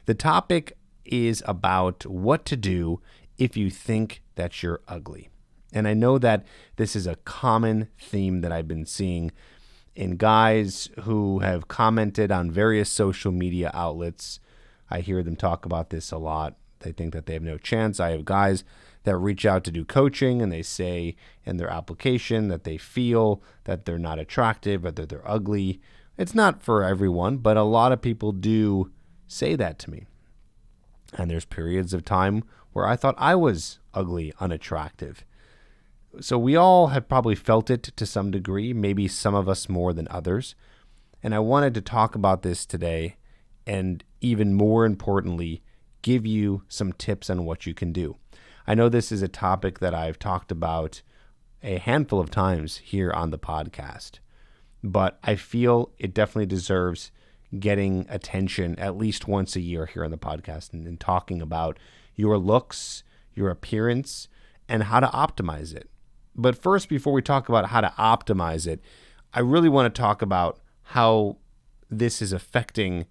The topic is about what to do if you think that you're ugly. And I know that this is a common theme that I've been seeing in guys who have commented on various social media outlets. I hear them talk about this a lot. They think that they have no chance. I have guys that reach out to do coaching and they say in their application that they feel that they're not attractive or that they're ugly. It's not for everyone, but a lot of people do say that to me. And there's periods of time where I thought I was ugly, unattractive. So we all have probably felt it to some degree, maybe some of us more than others. And I wanted to talk about this today and even more importantly, give you some tips on what you can do. I know this is a topic that I've talked about a handful of times here on the podcast, but I feel it definitely deserves getting attention at least once a year here on the podcast and talking about your looks, your appearance, and how to optimize it. But first, before we talk about how to optimize it, I really want to talk about how this is affecting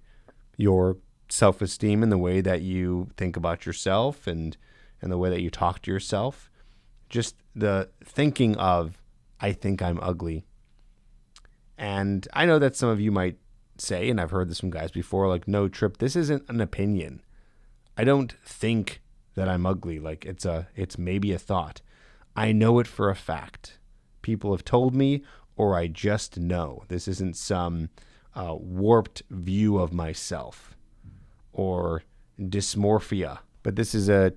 your self-esteem and the way that you think about yourself and the way that you talk to yourself. Just the thinking of, I think I'm ugly. And I know that some of you might say, and I've heard this from guys before, like, no, Trip, this isn't an opinion. I don't think that I'm ugly. Like, it's maybe a thought. I know it for a fact. People have told me, or I just know. This isn't some warped view of myself or dysmorphia, but this is a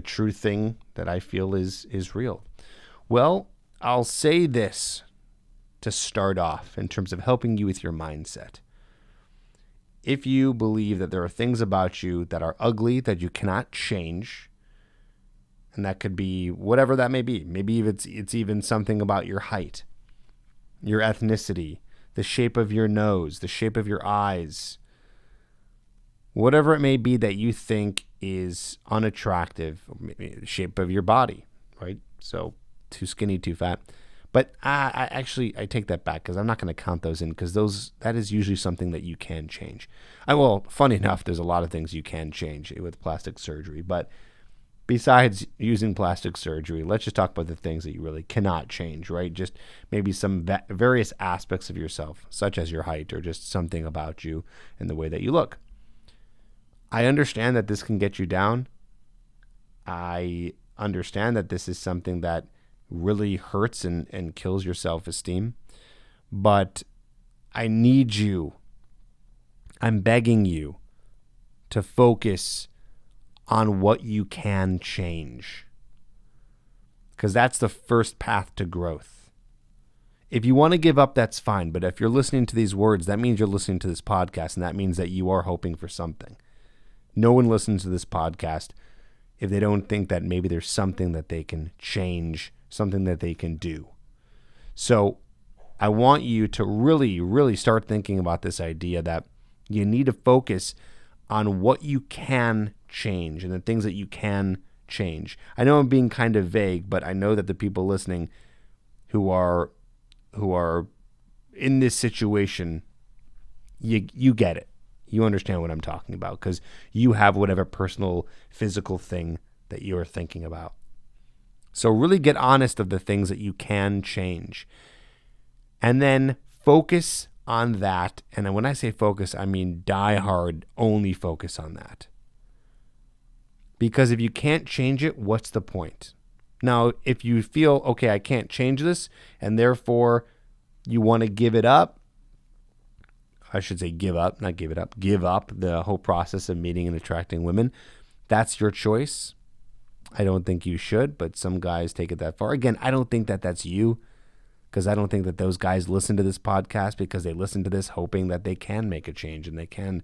true thing that I feel is real. Well, I'll say this to start off in terms of helping you with your mindset. If you believe that there are things about you that are ugly that you cannot change, and that could be whatever that may be. Maybe it's even something about your height, your ethnicity, the shape of your nose, the shape of your eyes, whatever it may be that you think is unattractive, maybe the shape of your body, right? So too skinny, too fat. But I take that back because I'm not going to count those in because that is usually something that you can change. Well, funny enough, there's a lot of things you can change with plastic surgery, but besides using plastic surgery, let's just talk about the things that you really cannot change, right? Just maybe some various aspects of yourself, such as your height or just something about you and the way that you look. I understand that this can get you down. I understand that this is something that really hurts and kills your self-esteem. But I need you, I'm begging you to focus on what you can change, because that's the first path to growth. If you want to give up, that's fine. But if you're listening to these words, that means you're listening to this podcast, and that means that you are hoping for something. No one listens to this podcast if they don't think that maybe there's something that they can change, something that they can do. So I want you to really, really start thinking about this idea that you need to focus on what you can change and the things that you can change. I know I'm being kind of vague, but I know that the people listening who are in this situation, you get it. You understand what I'm talking about because you have whatever personal physical thing that you're thinking about. So really get honest of the things that you can change. And then focus on that. And when I say focus, I mean die hard, only focus on that. Because if you can't change it, what's the point? Now, if you feel, okay, I can't change this, and therefore you want to give it up, I should say give up, not give it up, give up the whole process of meeting and attracting women, that's your choice. I don't think you should, but some guys take it that far. Again, I don't think that that's you, because I don't think that those guys listen to this podcast because they listen to this hoping that they can make a change and they can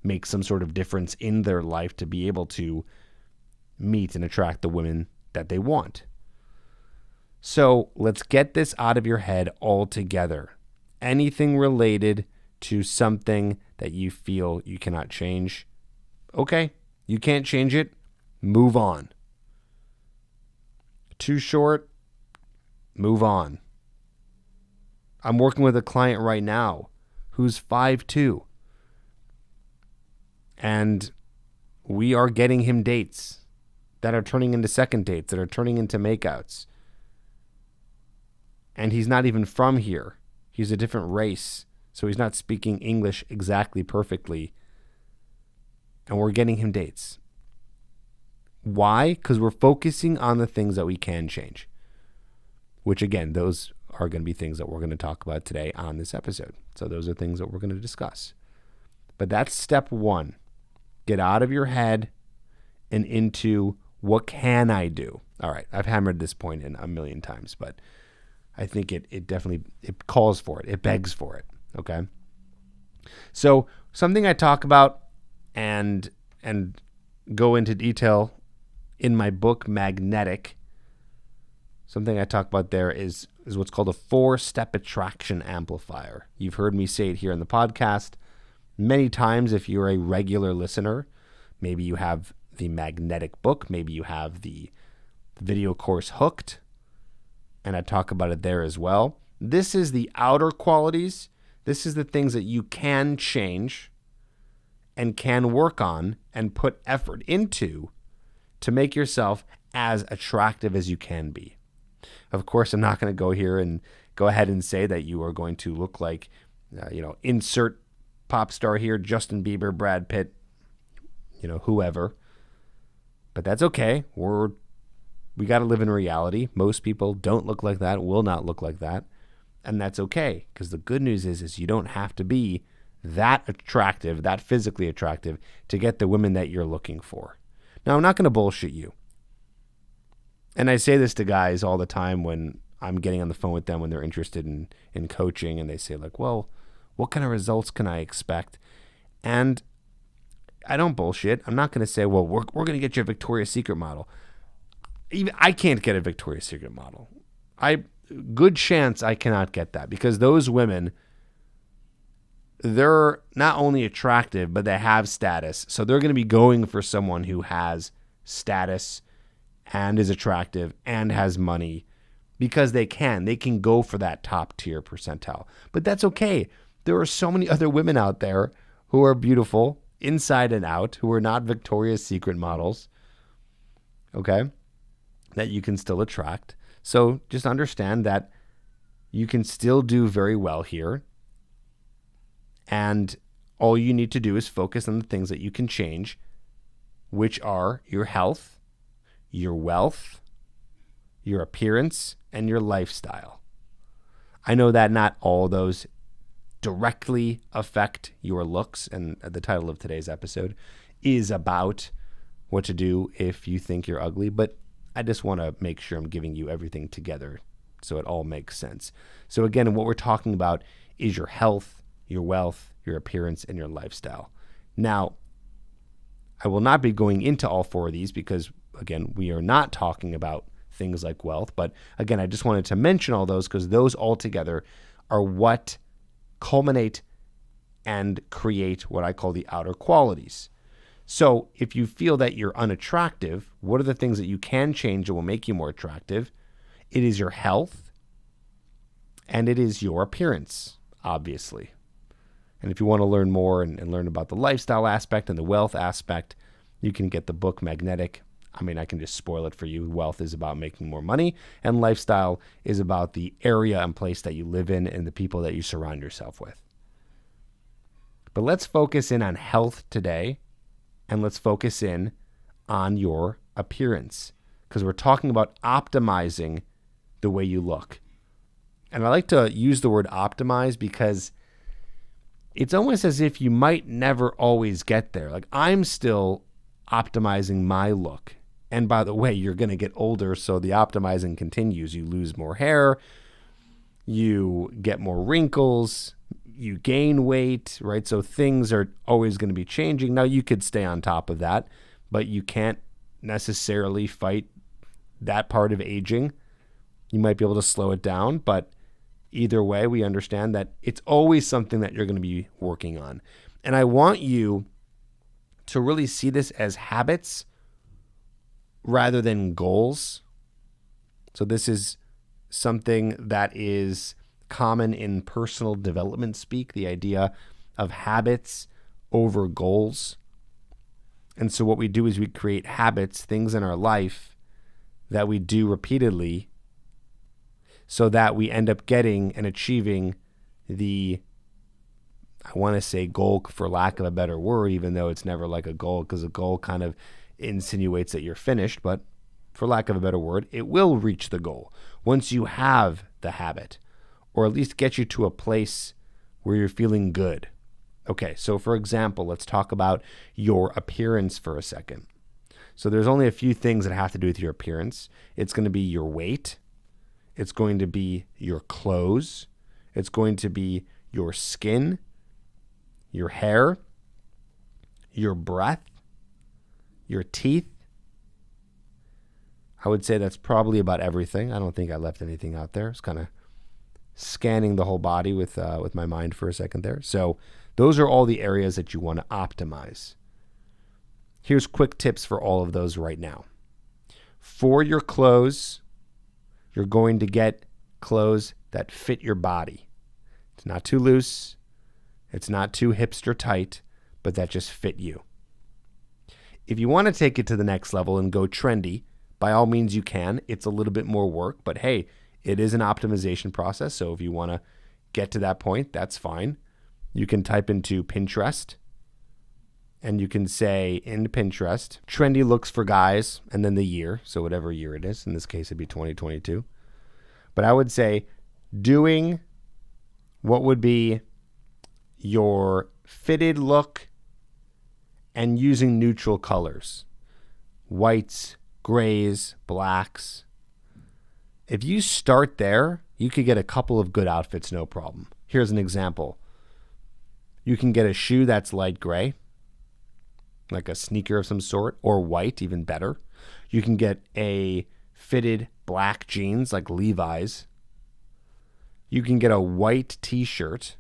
make some sort of difference in their life to be able to meet and attract the women that they want. So let's get this out of your head altogether. Anything related to something that you feel you cannot change, okay, you can't change it, move on. Too short, move on. I'm working with a client right now who's 5'2", and we are getting him dates that are turning into second dates, that are turning into makeouts. And he's not even from here. He's a different race. So he's not speaking English exactly perfectly. And we're getting him dates. Why? Because we're focusing on the things that we can change. Which again, those are going to be things that we're going to talk about today on this episode. So those are things that we're going to discuss. But that's step one. Get out of your head and into what can I do? All right, I've hammered this point in a million times, but I think it definitely calls for it. It begs for it, okay? So something I talk about and go into detail in my book, Magnetic, something I talk about there is what's called a 4-step attraction amplifier. You've heard me say it here in the podcast many times if you're a regular listener. Maybe you have the Magnetic book. Maybe you have the video course Hooked, and I talk about it there as well. This is the outer qualities. This is the things that you can change and can work on and put effort into to make yourself as attractive as you can be. Of course, I'm not going to go here and go ahead and say that you are going to look like, insert pop star here, Justin Bieber, Brad Pitt, whoever. But that's okay. We got to live in reality. Most people don't look like that, will not look like that. And that's okay, because the good news is you don't have to be that attractive, that physically attractive, to get the women that you're looking for. Now, I'm not going to bullshit you. And I say this to guys all the time when I'm getting on the phone with them when they're interested in coaching, and they say like, well, what kind of results can I expect? And I don't bullshit. I'm not going to say, well, we're going to get you a Victoria's Secret model. Even I can't get a Victoria's Secret model. Good chance I cannot get that, because those women, they're not only attractive, but they have status. So they're going to be going for someone who has status and is attractive and has money, because they can go for that top tier percentile. But that's okay. There are so many other women out there who are beautiful inside and out, who are not Victoria's Secret models, okay, that you can still attract. So just understand that you can still do very well here. And all you need to do is focus on the things that you can change, which are your health, your wealth, your appearance, and your lifestyle. I know that not all those directly affect your looks, and the title of today's episode is about what to do if you think you're ugly, but I just want to make sure I'm giving you everything together so it all makes sense. So again, what we're talking about is your health, your wealth, your appearance, and your lifestyle. Now, I will not be going into all four of these because, again, we are not talking about things like wealth. But again, I just wanted to mention all those because those all together are what culminate and create what I call the outer qualities. So if you feel that you're unattractive, what are the things that you can change that will make you more attractive? It is your health, and it is your appearance, obviously. And if you want to learn more and learn about the lifestyle aspect and the wealth aspect, you can get the book Magnetic. I mean, I can just spoil it for you. Wealth is about making more money, and lifestyle is about the area and place that you live in and the people that you surround yourself with. But let's focus in on health today, and let's focus in on your appearance, because we're talking about optimizing the way you look. And I like to use the word optimize because it's almost as if you might never always get there. Like, I'm still optimizing my look. And by the way, you're going to get older, so the optimizing continues. You lose more hair, you get more wrinkles, you gain weight, right? So things are always going to be changing. Now, you could stay on top of that, but you can't necessarily fight that part of aging. You might be able to slow it down, but either way, we understand that it's always something that you're going to be working on. And I want you to really see this as habits rather than goals. So this is something that is common in personal development speak, the idea of habits over goals. And so what we do is we create habits, things in our life that we do repeatedly so that we end up getting and achieving the, I want to say goal for lack of a better word, even though it's never like a goal, because a goal kind of insinuates that you're finished, but for lack of a better word, it will reach the goal once you have the habit, or at least get you to a place where you're feeling good. Okay, so for example, let's talk about your appearance for a second. So there's only a few things that have to do with your appearance. It's going to be your weight. It's going to be your clothes. It's going to be your skin, your hair, your breath, your teeth. I would say that's probably about everything. I don't think I left anything out there. It's kind of scanning the whole body with my mind for a second there. So those are all the areas that you want to optimize. Here's quick tips for all of those right now. For your clothes, you're going to get clothes that fit your body. It's not too loose. It's not too hipster tight, but that just fit you. If you want to take it to the next level and go trendy, by all means you can. It's a little bit more work, but hey, it is an optimization process. So if you want to get to that point, that's fine. You can type into Pinterest and you can say in Pinterest, trendy looks for guys, and then the year. So whatever year it is, in this case, it'd be 2022. But I would say doing what would be your fitted look and using neutral colors, whites, grays, blacks. If you start there, you could get a couple of good outfits, no problem. Here's an example. You can get a shoe that's light gray, like a sneaker of some sort, or white, even better. You can get a fitted black jeans like Levi's. You can get a white t-shirt.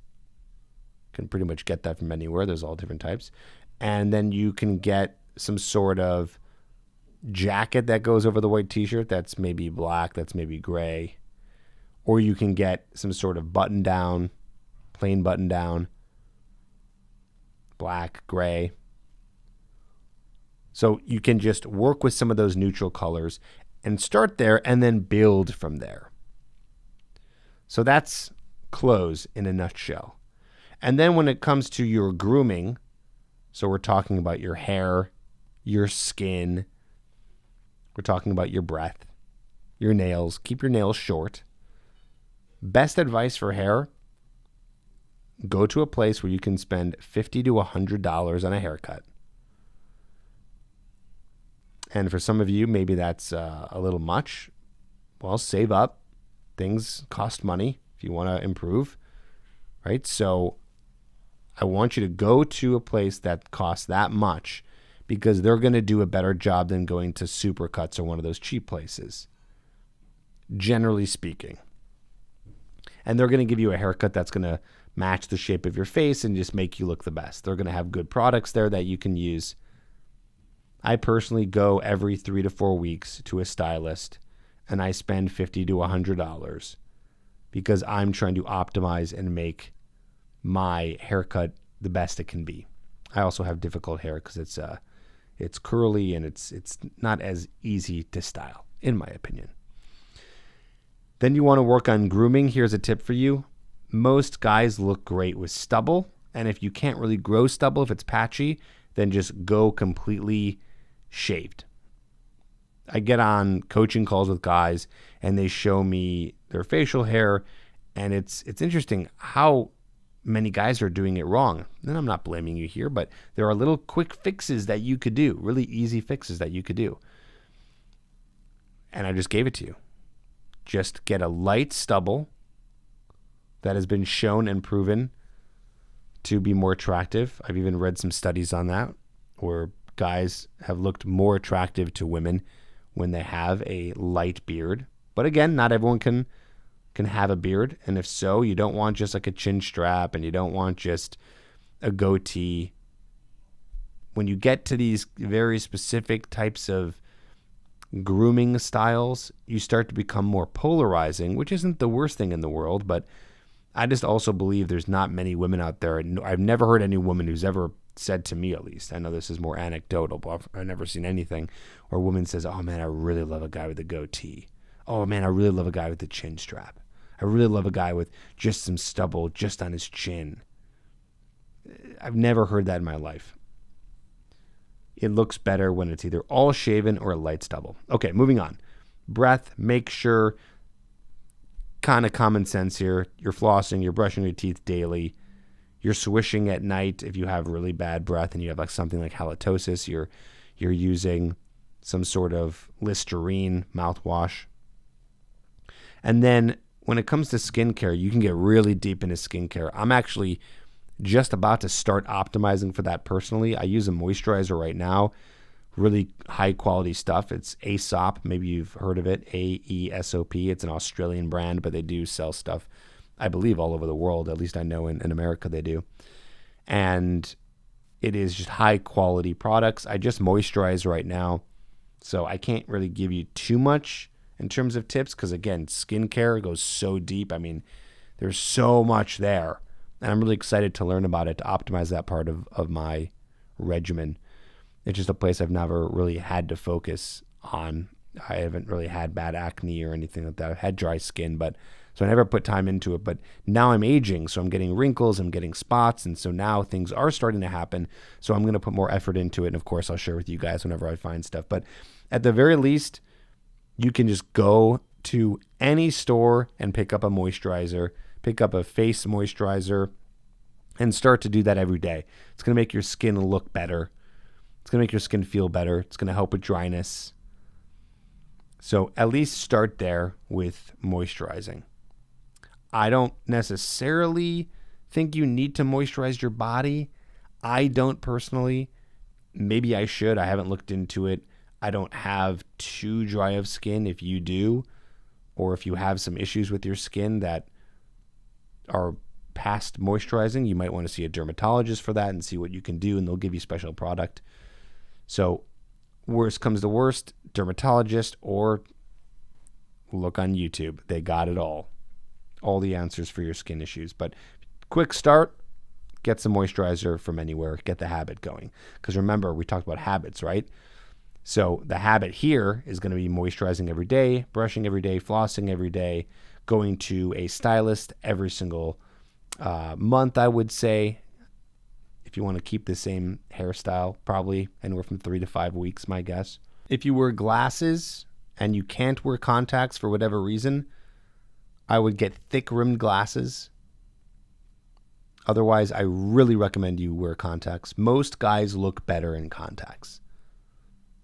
Can pretty much get that from anywhere. There's all different types. And then you can get some sort of jacket that goes over the white t-shirt that's maybe black, that's maybe gray. Or you can get some sort of button down, plain button down, black, gray. So you can just work with some of those neutral colors and start there and then build from there. So that's clothes in a nutshell. And then when it comes to your grooming, so we're talking about your hair, your skin, we're talking about your breath, your nails. Keep your nails short. Best advice for hair, go to a place where you can spend $50 to $100 on a haircut. And for some of you, maybe that's a little much. Well, save up. Things cost money if you want to improve, right? So I want you to go to a place that costs that much because they're going to do a better job than going to Supercuts or one of those cheap places, generally speaking. And they're going to give you a haircut that's going to match the shape of your face and just make you look the best. They're going to have good products there that you can use. I personally go every 3 to 4 weeks to a stylist, and I spend $50 to $100 because I'm trying to optimize and make my haircut the best it can be. I also have difficult hair because it's curly and it's not as easy to style, in my opinion. Then you want to work on grooming. Here's a tip for you. Most guys look great with stubble, and if you can't really grow stubble, if it's patchy, then just go completely shaved. I get on coaching calls with guys and they show me their facial hair, and it's interesting how many guys are doing it wrong. And I'm not blaming you here, but there are little quick fixes that you could do, really easy fixes that you could do. And I just gave it to you. Just get a light stubble that has been shown and proven to be more attractive. I've even read some studies on that where guys have looked more attractive to women when they have a light beard. But again, not everyone can have a beard. And if so, you don't want just like a chin strap and you don't want just a goatee. When you get to these very specific types of grooming styles, you start to become more polarizing, which isn't the worst thing in the world, but I just also believe there's not many women out there. I've never heard any woman who's ever said to me, at least, I know this is more anecdotal, but I've never seen anything where a woman says, oh man, I really love a guy with a goatee. Oh man, I really love a guy with a chin strap. I really love a guy with just some stubble just on his chin. I've never heard that in my life. It looks better when it's either all shaven or a light stubble. Okay, moving on. Breath, make sure, kind of common sense here, you're flossing, you're brushing your teeth daily, you're swishing at night. If you have really bad breath and you have like something like halitosis, you're using some sort of Listerine mouthwash. And then when it comes to skincare, you can get really deep into skincare. I'm actually just about to start optimizing for that personally. I use a moisturizer right now, really high quality stuff. It's Aesop. Maybe you've heard of it, AESOP. It's an Australian brand, but they do sell stuff, I believe, all over the world. At least I know in America they do. And it is just high quality products. I just moisturize right now, so I can't really give you too much in terms of tips because, again, skincare goes so deep. I mean, there's so much there. And I'm really excited to learn about it, to optimize that part of my regimen. It's just a place I've never really had to focus on. I haven't really had bad acne or anything like that. I've had dry skin, so I never put time into it. But now I'm aging, so I'm getting wrinkles, I'm getting spots, and so now things are starting to happen. So I'm going to put more effort into it, and of course I'll share with you guys whenever I find stuff. But at the very least, you can just go to any store and pick up a moisturizer, pick up a face moisturizer, and start to do that every day. It's going to make your skin look better. It's going to make your skin feel better. It's going to help with dryness. So at least start there with moisturizing. I don't necessarily think you need to moisturize your body. I don't personally. Maybe I should. I haven't looked into it. I don't have too dry of skin. If you do, or if you have some issues with your skin that are past moisturizing, you might want to see a dermatologist for that and see what you can do, and they'll give you special product. So worst comes to worst, dermatologist, or look on YouTube. They got it all the answers for your skin issues. But quick start, get some moisturizer from anywhere, get the habit going. Because remember, we talked about habits, right? So the habit here is going to be moisturizing every day, brushing every day, flossing every day, going to a stylist every single month, I would say. If you want to keep the same hairstyle, probably anywhere from 3 to 5 weeks, my guess. If you wear glasses and you can't wear contacts for whatever reason, I would get thick-rimmed glasses. Otherwise, I really recommend you wear contacts. Most guys look better in contacts.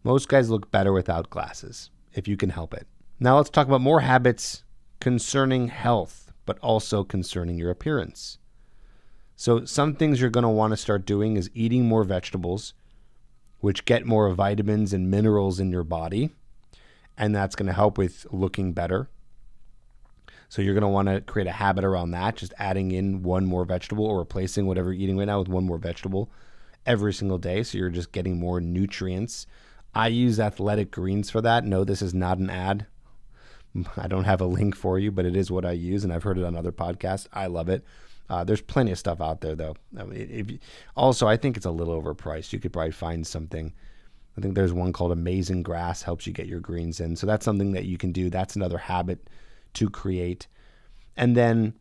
Most guys look better without glasses, if you can help it. Now let's talk about more habits concerning health, but also concerning your appearance. So some things you're going to want to start doing is eating more vegetables, which get more vitamins and minerals in your body, and that's going to help with looking better. So you're going to want to create a habit around that, just adding in one more vegetable or replacing whatever you're eating right now with one more vegetable every single day, so you're just getting more nutrients. I use Athletic Greens for that. No, this is not an ad. I don't have a link for you, but it is what I use, and I've heard it on other podcasts. I love it. There's plenty of stuff out there, though. Also, I think it's a little overpriced. You could probably find something. I think there's one called Amazing Grass, helps you get your greens in. So that's something that you can do. That's another habit to create. And then,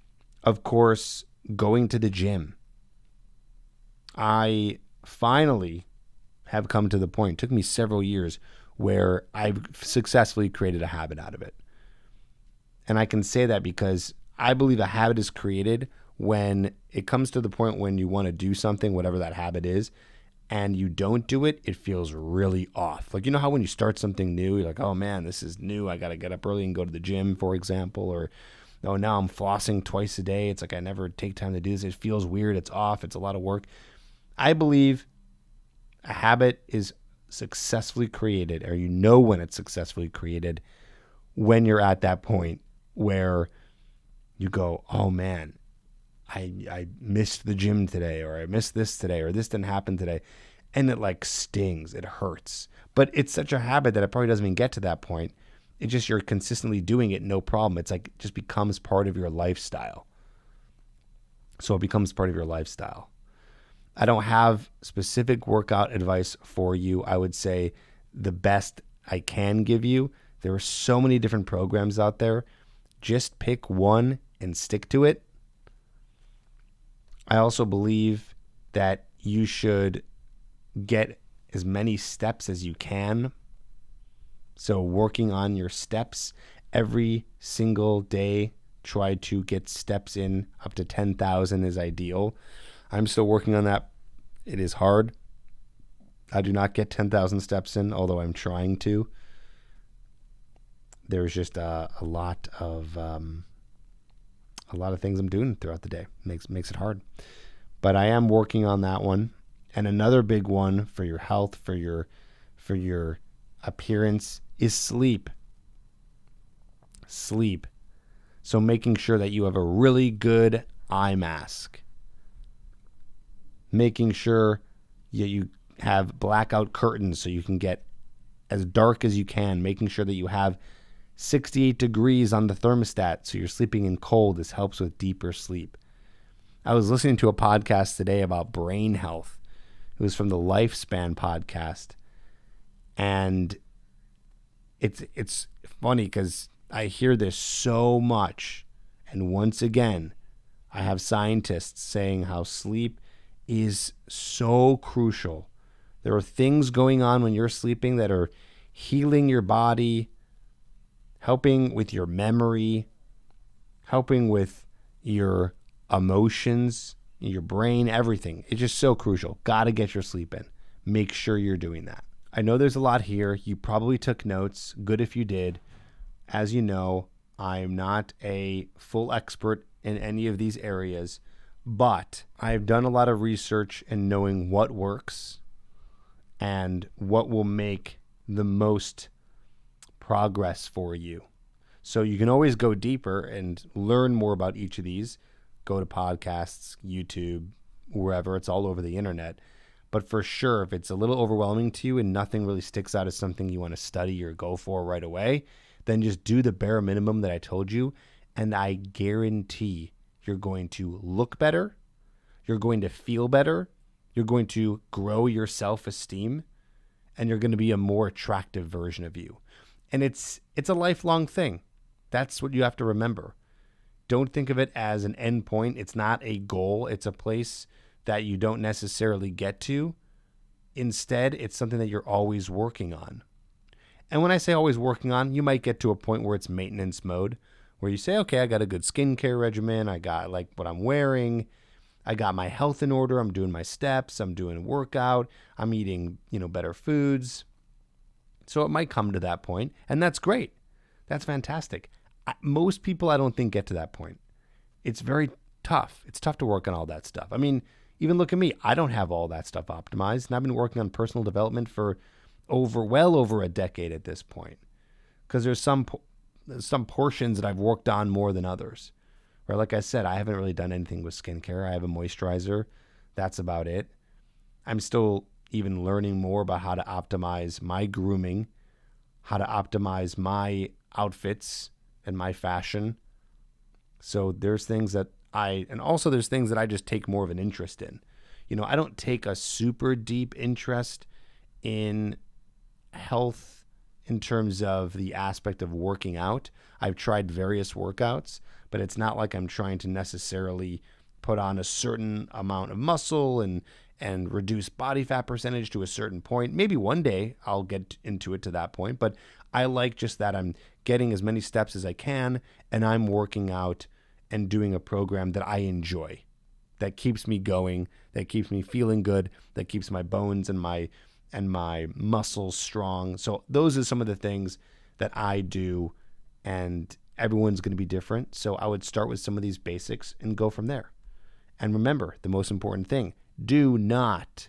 of course, going to the gym. I finally have come to the point, it took me several years, where I've successfully created a habit out of it. And I can say that because I believe a habit is created when it comes to the point when you want to do something, whatever that habit is, and you don't do it, it feels really off. Like, you know how when you start something new, you're like, oh man, this is new. I got to get up early and go to the gym, for example, or oh, now I'm flossing twice a day. It's like I never take time to do this. It feels weird. It's off. It's a lot of work. I believe a habit is successfully created, or you know when it's successfully created, when you're at that point where you go, oh man, I missed the gym today, or I missed this today, or this didn't happen today. And it like stings, it hurts. But it's such a habit that it probably doesn't even get to that point. It's just you're consistently doing it, no problem. It's like it just becomes part of your lifestyle. so it becomes part of your lifestyle. I don't have specific workout advice for you. I would say the best I can give you, there are so many different programs out there. Just pick one and stick to it. I also believe that you should get as many steps as you can. So working on your steps every single day, try to get steps in. Up to 10,000 is ideal. I'm still working on that. It is hard. I do not get 10,000 steps in, although I'm trying to. There's just a lot of things I'm doing throughout the day. Makes it hard. But I am working on that one. And another big one for your health, for your appearance, is sleep. Sleep. So making sure that you have a really good eye mask. Making sure you have blackout curtains so you can get as dark as you can. Making sure that you have 68 degrees on the thermostat so you're sleeping in cold. This helps with deeper sleep. I was listening to a podcast today about brain health. It was from the Lifespan podcast. And it's funny because I hear this so much. And once again, I have scientists saying how sleep is so crucial. There are things going on when you're sleeping that are healing your body, helping with your memory, helping with your emotions, your brain, everything. It's just so crucial. Got to get your sleep in. Make sure you're doing that. I know there's a lot here. You probably took notes. Good if you did. As you know, I'm not a full expert in any of these areas, but I've done a lot of research in knowing what works and what will make the most progress for you. So you can always go deeper and learn more about each of these. Go to podcasts, YouTube, wherever. It's all over the internet. But for sure, if it's a little overwhelming to you and nothing really sticks out as something you want to study or go for right away, then just do the bare minimum that I told you. And I guarantee you're going to look better. You're going to feel better. You're going to grow your self-esteem. And you're going to be a more attractive version of you. And it's a lifelong thing. That's what you have to remember. Don't think of it as an end point. It's not a goal. It's a place that you don't necessarily get to. Instead, it's something that you're always working on. And when I say always working on, you might get to a point where it's maintenance mode, where you say, okay, I got a good skincare regimen. I got like what I'm wearing. I got my health in order. I'm doing my steps. I'm doing a workout. I'm eating, better foods. So it might come to that point, and that's great. That's fantastic. Most people, I don't think, get to that point. It's very tough. It's tough to work on all that stuff. I mean, even look at me. I don't have all that stuff optimized, and I've been working on personal development for well over a decade at this point, because there's some portions that I've worked on more than others. Right? Like I said, I haven't really done anything with skincare. I have a moisturizer. That's about it. I'm still even learning more about how to optimize my grooming, how to optimize my outfits and my fashion. So there's things that there's things that I just take more of an interest in. I don't take a super deep interest in health in terms of the aspect of working out. I've tried various workouts, but it's not like I'm trying to necessarily put on a certain amount of muscle and reduce body fat percentage to a certain point. Maybe one day I'll get into it to that point, but I like just that I'm getting as many steps as I can, and I'm working out and doing a program that I enjoy, that keeps me going, that keeps me feeling good, that keeps my bones and my muscles strong. So those are some of the things that I do, and everyone's going to be different. So I would start with some of these basics and go from there. And remember, the most important thing, do not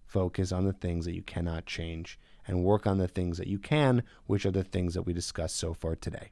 focus on the things that you cannot change, and work on the things that you can, which are the things that we discussed so far today.